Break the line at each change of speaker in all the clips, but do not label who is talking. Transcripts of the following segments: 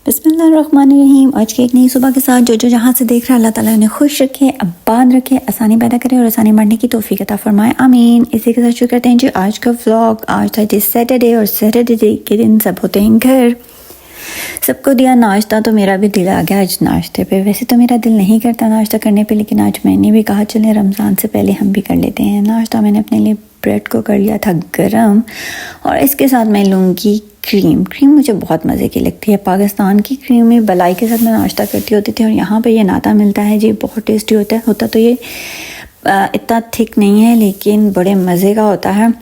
बिस्मिल्लाहिर्रहमानिर्रहीम। आज की एक नई सुबह के साथ जो जहाँ से देख रहा है अल्लाह ताला उन्हें खुश रखे, आबाद रखे, आसानी पैदा करे और आसानी बढ़ने की तौफीक अता फरमाए, आमीन। इसी के साथ शुरू करते हैं जी आज का व्लॉग। आज था जी सैटरडे और सैटरडे के दिन सब होते हैं घर। सबको दिया नाश्ता तो मेरा भी दिल आ गया आज नाश्ते पे। वैसे तो मेरा दिल नहीं करता नाश्ता करने पे, लेकिन आज मैंने भी कहा चले रमज़ान से पहले हम भी कर लेते हैं नाश्ता। मैंने अपने लिए ब्रेड को कर लिया था गरम और इसके साथ मैं लूँगी क्रीम। क्रीम मुझे बहुत मज़े की लगती है। पाकिस्तान की क्रीम में बलाई के साथ मैं नाश्ता करती होती थी और यहाँ पे ये नाता मिलता है जी, बहुत टेस्टी होता तो ये इतना थिक नहीं है लेकिन बड़े मज़े का होता है।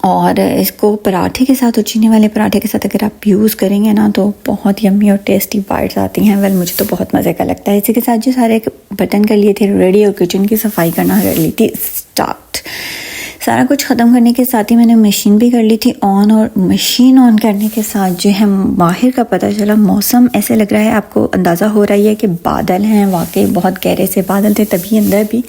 और इसको पराठे के साथ और चीनी वाले पराठे के साथ अगर आप यूज़ करेंगे ना तो बहुत यम्मी और टेस्टी बाइट्स आती हैं। वेल मुझे तो बहुत मज़े का लगता है। इसी के साथ जो सारे बर्तन कर लिए थे रेडी और किचन की सफाई करना कर ली थी स्टार्ट। सारा कुछ ख़त्म करने के साथ ही मैंने मशीन भी कर ली थी ऑन, और मशीन ऑन करने के साथ जो है बाहर का पता चला। मौसम ऐसे लग रहा है, आपको अंदाज़ा हो रही है कि बादल हैं, वाकई बहुत गहरे से बादल थे, तभी अंदर भी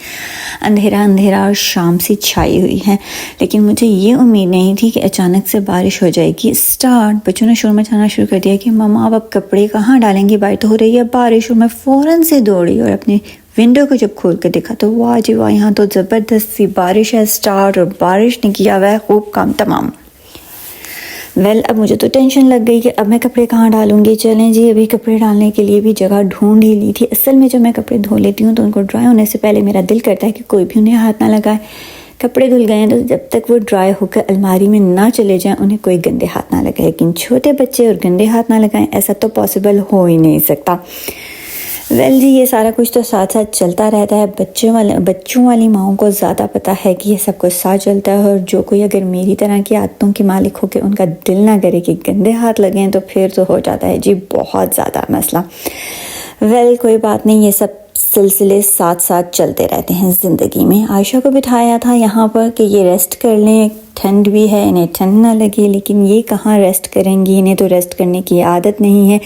अंधेरा अंधेरा और शाम सी छाई हुई है। लेकिन मुझे ये उम्मीद नहीं थी कि अचानक से बारिश हो जाएगी स्टार्ट। बच्चों ने शोर मचाना शुरू कर दिया कि मम्मा अब कपड़े कहाँ डालेंगी, बारिश तो हो रही है बारिश। और मैं फ़ौरन से दौड़ी और अपनी विंडो को जब खोल कर देखा तो वाह जी वाह, यहाँ तो ज़बरदस्त सी बारिश है स्टार्ट और बारिश ने किया हुआ है खूब काम तमाम। वेल अब मुझे तो टेंशन लग गई कि अब मैं कपड़े कहाँ डालूंगी। चलें जी, अभी कपड़े डालने के लिए भी जगह ढूंढ ही ली थी। असल में जब मैं कपड़े धो लेती हूँ तो उनको ड्राई होने से पहले मेरा दिल करता है कि कोई भी उन्हें हाथ ना लगाए। कपड़े धुल गए हैं तो जब तक वो ड्राई होकर अलमारी में ना चले जाएं उन्हें कोई गंदे हाथ ना लगाए। लेकिन छोटे बच्चे और गंदे हाथ ना लगाएं, ऐसा तो पॉसिबल हो ही नहीं सकता। वेल जी, ये सारा कुछ तो साथ साथ चलता रहता है। बच्चों वाली माओं को ज़्यादा पता है कि ये सब कुछ साथ चलता है। और जो कोई अगर मेरी तरह की आदतों की मालिक हो के उनका दिल ना करे कि गंदे हाथ लगें तो फिर तो हो जाता है जी बहुत ज़्यादा मसला। वेल कोई बात नहीं, ये सब सिलसिले साथ साथ चलते रहते हैं ज़िंदगी में। आयशा को बिठाया था यहाँ पर कि ये रेस्ट कर लें, ठंड भी है, इन्हें ठंड ना लगे। लेकिन ये कहाँ रेस्ट करेंगी, इन्हें तो रेस्ट करने की आदत नहीं है।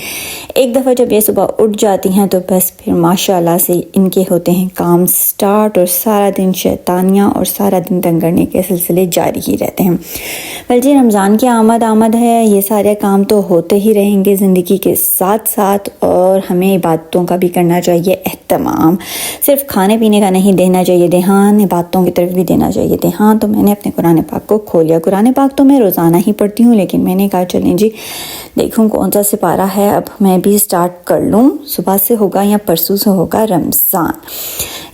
एक दफ़ा जब ये सुबह उठ जाती हैं तो बस फिर माशाल्लाह से इनके होते हैं काम स्टार्ट और सारा दिन शैतानियाँ और सारा दिन तंग करने के सिलसिले जारी ही रहते हैं। वेल जी, रमज़ान की आमद है, ये सारे काम तो होते ही रहेंगे ज़िंदगी के साथ साथ। और हमें इबादतों का भी करना चाहिए एहतमाम। सिर्फ खाने पीने का नहीं देना चाहिए ध्यान, इबादतों की तरफ भी देना चाहिए ध्यान। तो मैंने अपने कुरान पाक को खोलिया। कुरान पाक तो मैं रोज़ाना ही पढ़ती हूँ, लेकिन मैंने कहा चलें जी देखूँ कौन सा सिपारा है, अब मैं भी स्टार्ट कर लूँ। सुबह से होगा या परसों से होगा रमज़ान।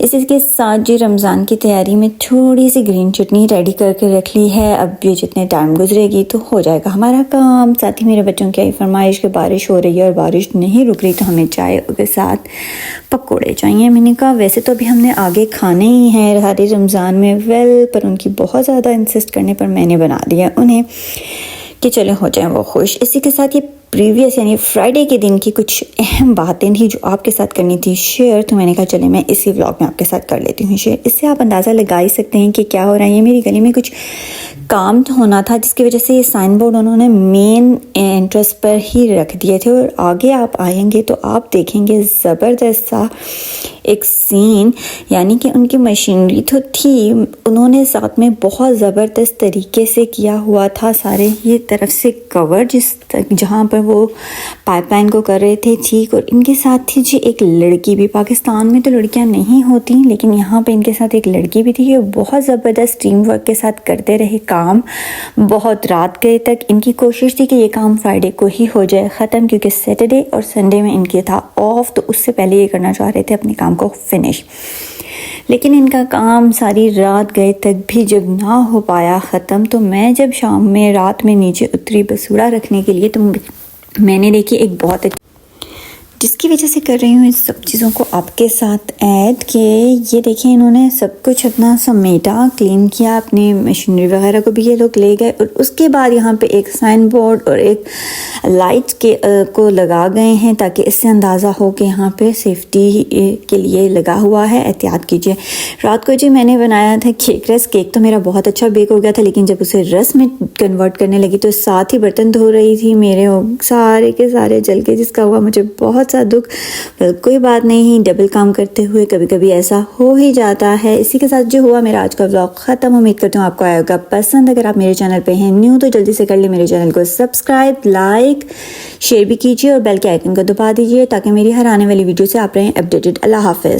इसी के साथ जी रमज़ान की तैयारी में थोड़ी सी ग्रीन चटनी रेडी करके रख ली है। अब ये जितने टाइम गुजरेगी तो हो जाएगा हमारा काम। साथ ही मेरे बच्चों की फरमाइश कि बारिश हो रही है और बारिश नहीं रुक रही तो हमें चाय के साथ पकौड़े चाहिए। मैंने कहा वैसे तो अभी हमने आगे खाने ही हैं सारे रमज़ान में। वेल पर उनकी बहुत ज़्यादा इंसिस्ट करने पर मैंने बना दिया उन्हें कि चले हो जाएं वो खुश। इसी के साथ ये प्रीवियस यानी फ्राइडे के दिन की कुछ अहम बातें थी जो आपके साथ करनी थी शेयर, तो मैंने कहा चले मैं इसी व्लॉग में आपके साथ कर लेती हूँ शेयर। इससे आप अंदाज़ा लगा ही सकते हैं कि क्या हो रहा है। ये मेरी गली में कुछ काम होना था जिसकी वजह से ये साइन बोर्ड उन्होंने मेन एंट्रेंस पर ही रख दिए थे। और आगे आप आएंगे तो आप देखेंगे ज़बरदस्त सा एक सीन, यानी कि उनकी मशीनरी तो थी, उन्होंने साथ में बहुत ज़बरदस्त तरीके से किया हुआ था सारे ये तरफ से कवर जिस जहाँ पर वो पाइपलाइन को कर रहे थे ठीक। और इनके साथ थी जी एक लड़की भी। पाकिस्तान में तो लड़कियाँ नहीं होती, लेकिन यहाँ पे इनके साथ एक लड़की भी थी कि बहुत ज़बरदस्त टीम वर्क के साथ करते रहे काम बहुत रात गए तक। इनकी कोशिश थी कि ये काम फ्राइडे को ही हो जाए ख़त्म, क्योंकि सैटरडे और संडे में इनके था ऑफ, तो उससे पहले ये करना चाह रहे थे अपने काम को फिनिश। लेकिन इनका काम सारी रात गए तक भी जब ना हो पाया ख़त्म, तो मैं जब शाम में रात में नीचे उतरी बसूड़ा रखने के लिए तो मैंने देखी एक बहुत जिसकी वजह से कर रही हूँ इन सब चीज़ों को आपके साथ ऐड कि ये देखिए इन्होंने सब कुछ अपना समेटा क्लीन किया, अपनी मशीनरी वगैरह को भी ये लोग ले गए। और उसके बाद यहाँ पे एक साइन बोर्ड और एक लाइट को लगा गए हैं ताकि इससे अंदाज़ा हो कि यहाँ पे सेफ्टी के लिए लगा हुआ है, एहतियात कीजिए। रात को जी मैंने बनाया था केक रस। केक तो मेरा बहुत अच्छा बेक हो गया था, लेकिन जब उसे रस में कन्वर्ट करने लगी तो साथ ही बर्तन धो रही थी मेरे सारे के सारे जल के, जिसका हुआ मुझे बहुत बहुत सा दुख, कोई बात नहीं, डबल काम करते हुए कभी कभी ऐसा हो ही जाता है। इसी के साथ जो हुआ मेरा आज का व्लॉग ख़त्म। उम्मीद करती हूँ आपको आएगा पसंद। अगर आप मेरे चैनल पे हैं न्यू तो जल्दी से कर लिए मेरे चैनल को सब्सक्राइब, लाइक, शेयर भी कीजिए और बेल के आइकन को दबा दीजिए ताकि मेरी हर आने वाली वीडियो से आप रहें अपडेटेड। अल्लाह हाफिज़।